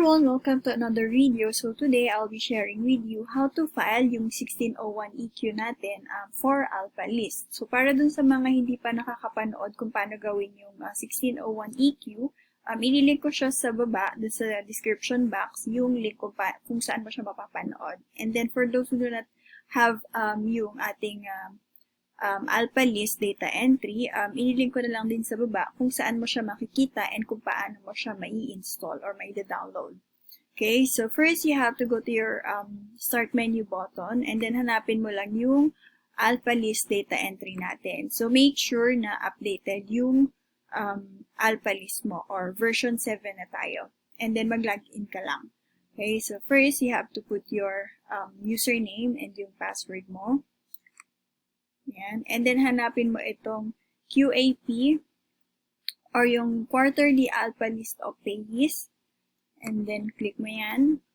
everyone, welcome to another video. So today I'll be sharing with you how to file yung 1601EQ natin for Alphalist. So para dun sa mga hindi pa nakakapanood kung paano gawin yung 1601EQ, ililink ko siya sa baba, dun sa description box, yung link kung saan mo siya mapapanood. And then for those who do not have yung ating Alphalist data entry, inilink ko na lang din sa baba kung saan mo siya makikita and kung paano mo siya mai-install or mai-download. Okay, so first you have to go to your start menu button and then hanapin mo lang yung Alphalist data entry natin. So make sure na updated yung Alphalist mo or version 7 na tayo. And then mag-login ka lang. Okay, so first you have to put your username and yung password mo. Yan. And then, hanapin mo itong QAP or yung Quarterly Alphalist of Payees. And then, click mo yan.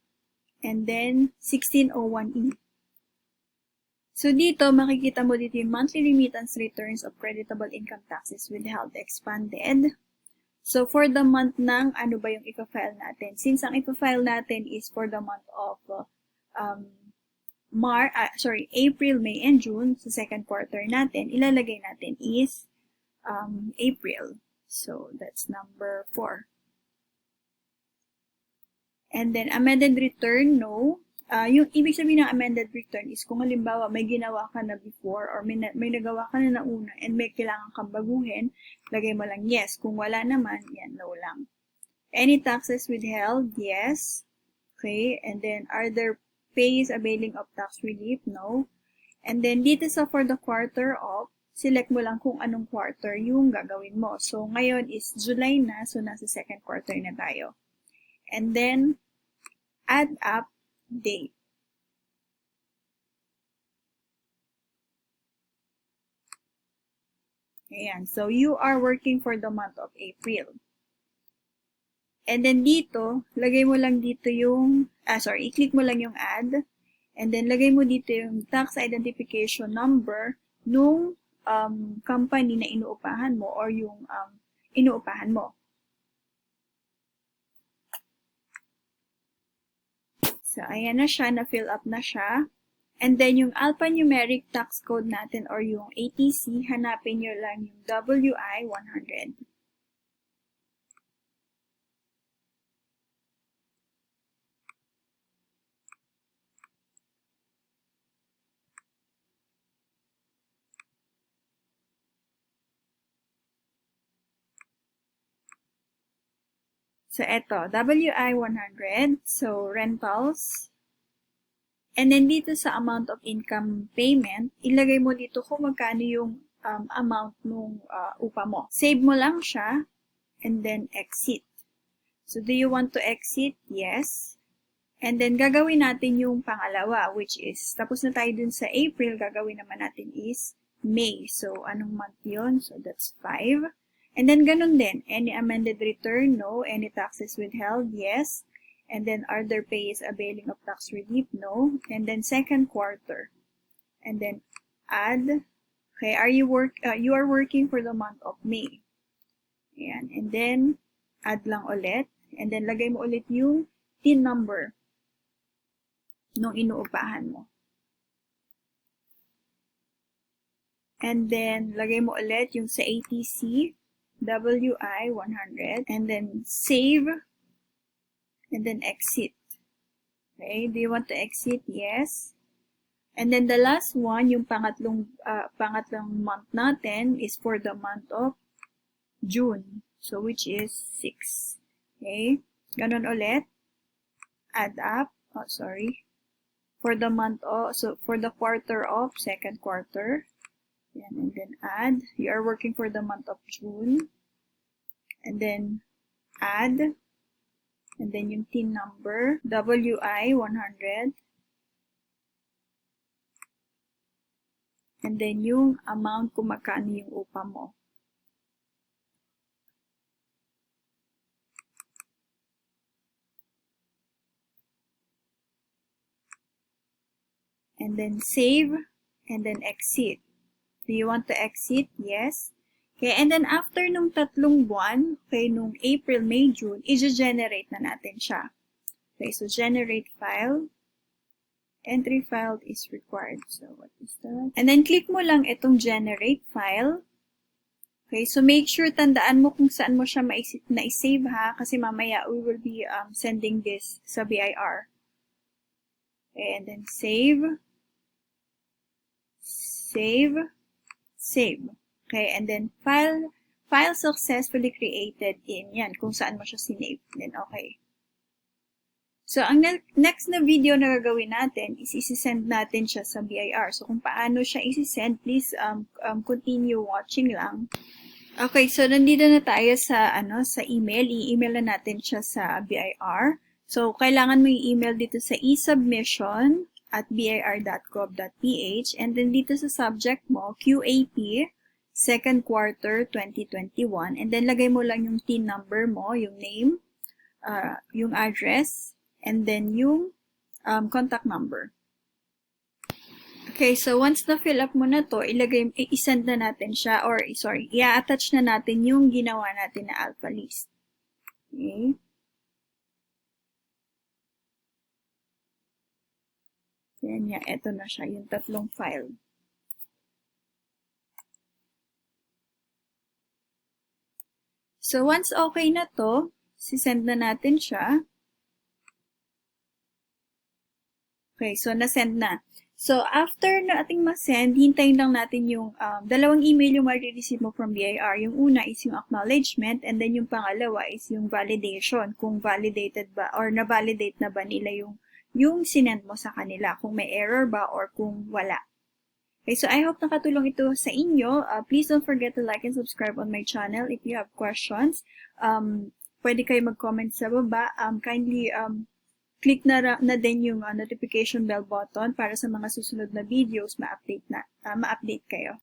And then, 1601E. So, dito, makikita mo dito yung monthly remittance returns of creditable income taxes withheld expanded. So, for the month ng ano ba yung ipa-file natin? Since ang ipa-file natin is for the month of April, May, and June, sa second quarter natin, ilalagay natin is April. So, that's number 4. And then, amended return, no. Yung ibig sabihin ng amended return is kung halimbawa may ginawa ka na before or may nagawa ka na una and may kailangan kang baguhin, lagay mo lang yes. Kung wala naman, yan, no lang. Any taxes withheld? Yes. Okay. And then, are there pays availing of tax relief? No. And then, dito sa for the quarter of, select mo lang kung anong quarter yung gagawin mo. So, ngayon is July na, so nasa second quarter na tayo. And then, add up date. Ayan. So, you are working for the month of April. And then dito, lagay mo lang dito yung, i-click mo lang yung add. And then lagay mo dito yung tax identification number nung company na inuupahan mo or yung inuupahan mo. So, ayan na siya, na-fill up na siya. And then yung alphanumeric tax code natin or yung ATC, hanapin nyo lang yung WI 100. So, eto, WI 100. So, rentals. And then, dito sa amount of income payment, ilagay mo dito kung magkano yung amount nung upa mo. Save mo lang siya, and then exit. So, do you want to exit? Yes. And then, gagawin natin yung pangalawa, which is, tapos na tayo dun sa April, gagawin naman natin is May. So, anong month yun? So, that's 5. And then, ganun din. Any amended return? No. Any taxes withheld? Yes. And then, are there pays availing of tax relief? No. And then, second quarter. And then, add. Okay, you are working for the month of May. Ayan. And then, add lang ulit. And then, lagay mo ulit yung TIN number nung inuupahan mo. And then, lagay mo ulit yung sa ATC. WI 100, and then save, and then exit. Okay, do you want to exit? Yes. And then the last one, yung pangatlong month natin is for the month of June. So, which is 6. Okay, ganon ulit. Add up, for the month of, so for the quarter of, second quarter. Yan, and then add. You are working for the month of June. And then add. And then yung TIN number, WI 100. And then yung amount kung magkano yung upa mo. And then save. And then exit. Do you want to exit? Yes. Okay, and then after nung 3 buwan, okay, nung April, May, June, i-generate na natin siya. Okay, so generate file. Entry filed is required. So, what is that? And then, click mo lang itong generate file. Okay, so make sure tandaan mo kung saan mo siya na-save ha, kasi mamaya we will be sending this sa BIR. Okay, and then save. Save. Save. Okay, and then file successfully created in yan, kung saan mo siya sinave. Then, okay. So, ang next na video na gagawin natin is isi-send natin siya sa BIR. So, kung paano siya isi-send, please continue watching lang. Okay, so nandito na tayo sa sa email. I-email na natin siya sa BIR. So, kailangan mo i-email dito sa esubmission@bir.gov.ph and then dito sa subject mo, QAP, second quarter 2021. And then lagay mo lang yung TIN number mo, yung name, yung address, and then yung contact number. Okay, so once na-fill up mo na to, i-send na natin siya, or sorry, i-attach na natin yung ginawa natin na Alphalist. Okay. Yan nga, eto na siya, yung tatlong file. So once okay na to, sisend na natin siya. Okay, so na-send na. So, after na ating ma-send, hintayin lang natin yung dalawang email yung ma-receive mo from BIR. Yung una is yung acknowledgement and then yung pangalawa is yung validation. Kung validated ba or na-validate na ba nila yung sinend mo sa kanila. Kung may error ba or kung wala. Okay, so I hope nakatulong ito sa inyo. Please don't forget to like and subscribe on my channel if you have questions. Pwede kayo mag-comment sa baba. Kindly click na din yung notification bell button para sa mga susunod na videos ma-update kayo.